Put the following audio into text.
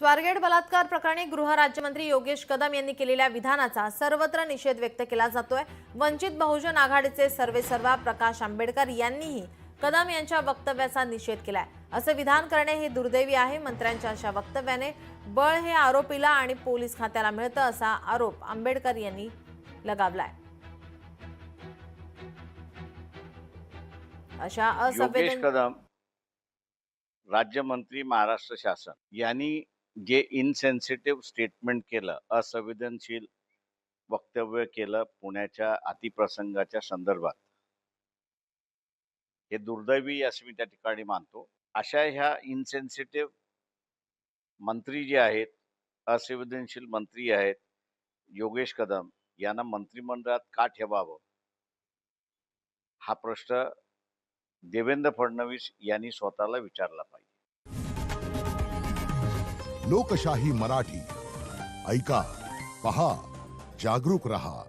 स्वारगेट बलात्कार प्रकरणी गृह राज्यमंत्री योगेश कदम यांनी केलेल्या विधानाचा सर्वत्र निषेध व्यक्त केला जातोय। वंचित बहुजन आघाडीचे सर्वेसर्वा प्रकाश आंबेडकर यांनीही कदम यांच्या वक्तव्याचा निषेध केलाय। असे विधान करणे हे दुर्दैवी आहे। मंत्र्यांच्या अशा वक्तव्याने बळ हे आरोपीला आणि पोलीस खात्याला मिळतं असा आरोप आंबेडकर यांनी लगावलाय। अशा योगेश कदम राज्यमंत्री महाराष्ट्र शासन यांनी जे इनसेन्सिटिव्ह स्टेटमेंट केलं, असंवेदनशील वक्तव्य केलं पुण्याच्या अतिप्रसंगाच्या संदर्भात, हे दुर्दैवी असं मी त्या ठिकाणी मानतो। अशा ह्या इनसेन्सिटिव्ह मंत्री जे आहेत, असंवेदनशील मंत्री आहेत योगेश कदम यांना मंत्रिमंडळात का ठेवावं, हा प्रश्न देवेंद्र फडणवीस यांनी स्वतःला विचारला पाहिजे। लोकशाही मराठी ऐका, पहा, जागरूक रहा।